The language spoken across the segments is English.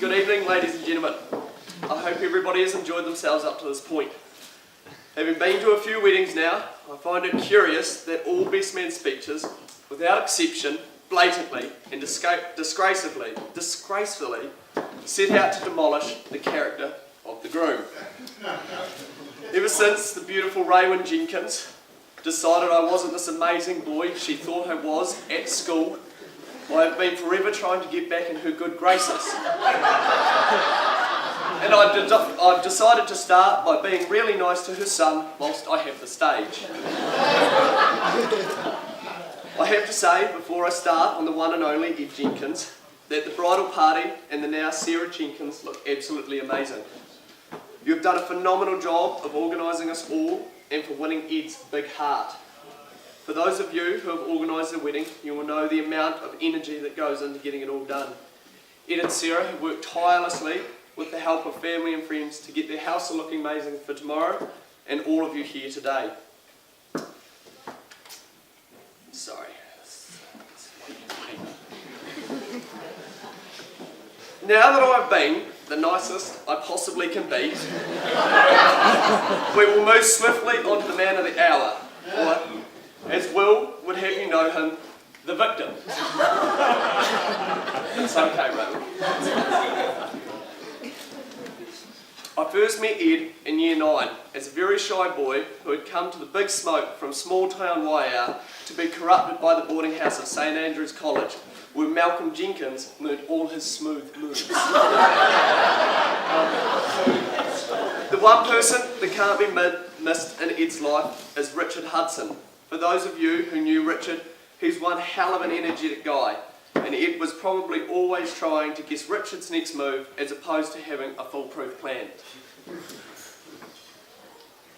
Good evening, ladies and gentlemen. I hope everybody has enjoyed themselves up to this point. Having been to a few weddings now, I find it curious that all best man speeches, without exception, blatantly and disgracefully set out to demolish the character of the groom. Ever since the beautiful Raywyn Jenkins decided I wasn't this amazing boy she thought I was at school, I have been forever trying to get back in her good graces. And I've decided to start by being really nice to her son whilst I have the stage. I have to say, before I start on the one and only Ed Jenkins, that the bridal party and the now Sarah Jenkins look absolutely amazing. You have done a phenomenal job of organising us all and for winning Ed's big heart. For those of you who have organised the wedding, you will know the amount of energy that goes into getting it all done. Ed and Sarah have worked tirelessly with the help of family and friends to get their house looking amazing for tomorrow and all of you here today. Sorry. Now that I've been the nicest I possibly can be, we will move swiftly on to the man of the hour, or, as Will would have you know him, the victim. It's okay, Raymond. I first met Ed in Year 9 as a very shy boy who had come to the big smoke from small town Waiau to be corrupted by the boarding house of St Andrews College, where Malcolm Jenkins learned all his smooth moves. The one person that can't be missed in Ed's life is Richard Hudson. For those of you who knew Richard, he's one hell of an energetic guy, and Ed was probably always trying to guess Richard's next move as opposed to having a foolproof plan.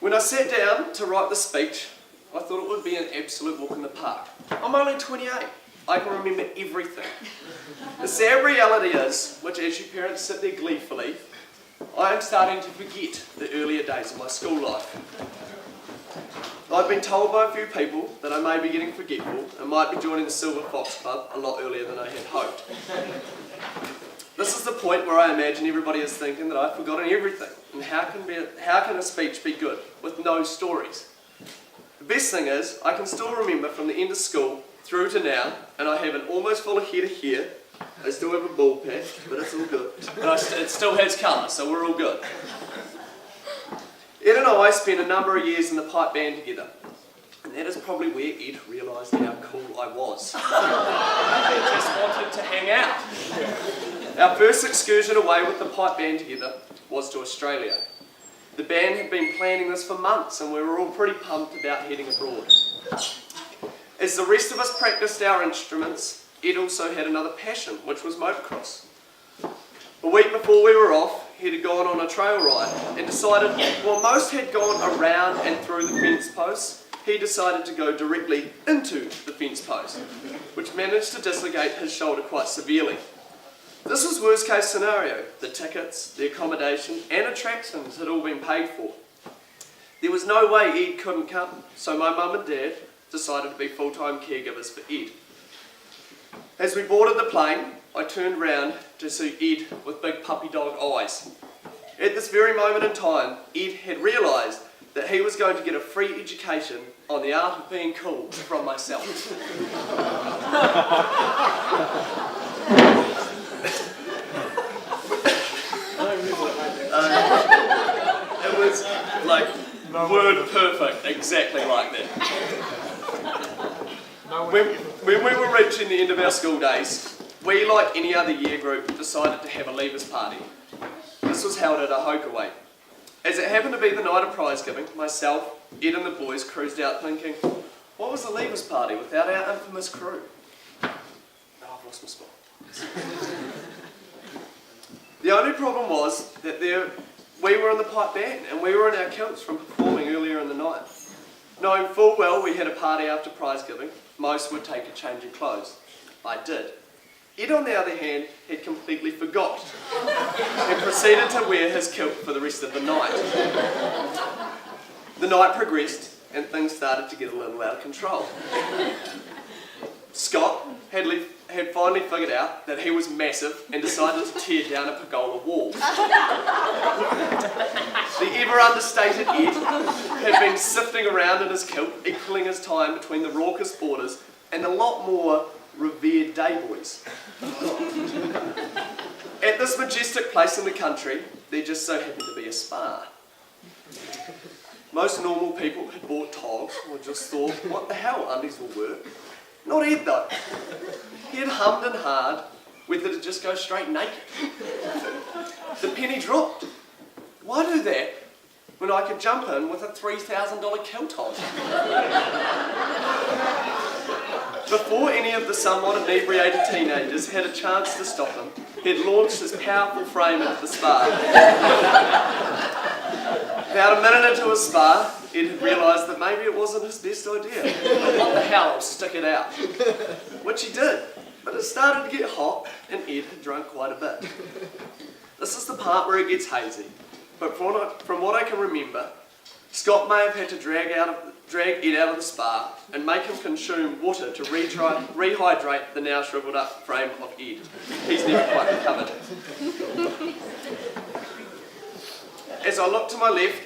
When I sat down to write the speech, I thought it would be an absolute walk in the park. I'm only 28. I can remember everything. The sad reality is, which as you parents sit there gleefully, I am starting to forget the earlier days of my school life. I've been told by a few people that I may be getting forgetful and might be joining the Silver Fox Club a lot earlier than I had hoped. This is the point where I imagine everybody is thinking that I've forgotten everything, and how can a speech be good with no stories? The best thing is, I can still remember from the end of school through to now, and I have an almost full head of hair. I still have a bald patch, but it's all good. And it still has colour, so we're all good. Ed and I spent a number of years in the pipe band together, and that is probably where Ed realised how cool I was. He just wanted to hang out. Our first excursion away with the pipe band together was to Australia. The band had been planning this for months, and we were all pretty pumped about heading abroad. As the rest of us practiced our instruments, Ed also had another passion, which was motocross. A week before we were off, he had gone on a trail ride and decided, while most had gone around and through the fence posts, he decided to go directly into the fence post, which managed to dislocate his shoulder quite severely. This was worst case scenario. The tickets, the accommodation and attractions had all been paid for. There was no way Ed couldn't come, so my mum and dad decided to be full-time caregivers for Ed. As we boarded the plane, I turned round to see Ed with big puppy dog eyes. At this very moment in time, Ed had realised that he was going to get a free education on the art of being cool from myself. It was like word perfect, exactly like that. When we were reaching the end of our school days, we, like any other year group, decided to have a leavers party. This was held at a Hokaway. As it happened to be the night of prize giving, myself, Ed and the boys cruised out thinking, what was the leavers party without our infamous crew? Oh, I've lost my spot. The only problem was that we were in the pipe band and we were in our kilts from performing earlier in the night. Knowing full well we had a party after prize giving, most would take a change of clothes. I did. Ed, on the other hand, had completely forgot and proceeded to wear his kilt for the rest of the night. The night progressed and things started to get a little out of control. Scott had had finally figured out that he was massive and decided to tear down a pergola wall. The ever understated Ed had been sifting around in his kilt, equaling his time between the raucous boarders and a lot more revered day boys. At this majestic place in the country, there just so happened to be a spa. Most normal people had bought togs or just thought, what the hell, undies will work. Not Ed though. He had hummed and hard whether to just go straight naked. The penny dropped. Why do that when I could jump in with a $3,000 kilt on? Before any of the somewhat inebriated teenagers had a chance to stop him, he had launched his powerful frame into the spa. About a minute into his spa, Ed had realised that maybe it wasn't his best idea. What the hell, I'll stick it out. Which he did, but it started to get hot and Ed had drunk quite a bit. This is the part where it gets hazy, but from what I can remember, Scott may have had to drag Ed out of the spa and make him consume water to rehydrate the now shriveled up frame of Ed. He's never quite recovered. As I look to my left,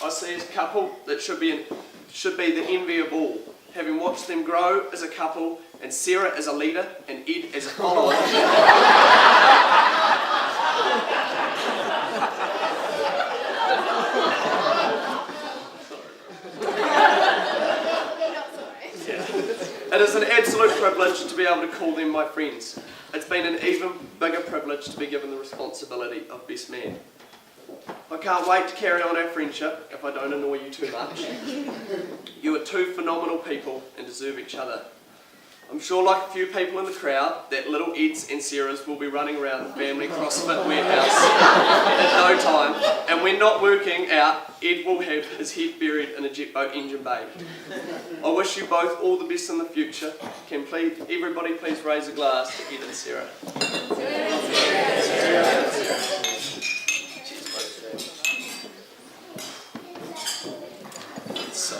I see a couple that should be the envy of all, having watched them grow as a couple, and Sarah as a leader, and Ed as a follower. It is an absolute privilege to be able to call them my friends. It's been an even bigger privilege to be given the responsibility of best man. I can't wait to carry on our friendship if I don't annoy you too much. You are two phenomenal people and deserve each other. I'm sure, like a few people in the crowd, that little Eds and Sarahs will be running around the family CrossFit warehouse in no time, and when not working out, Ed will have his head buried in a jet boat engine bay. I wish you both all the best in the future. Can everybody please raise a glass to Ed and Sarah? So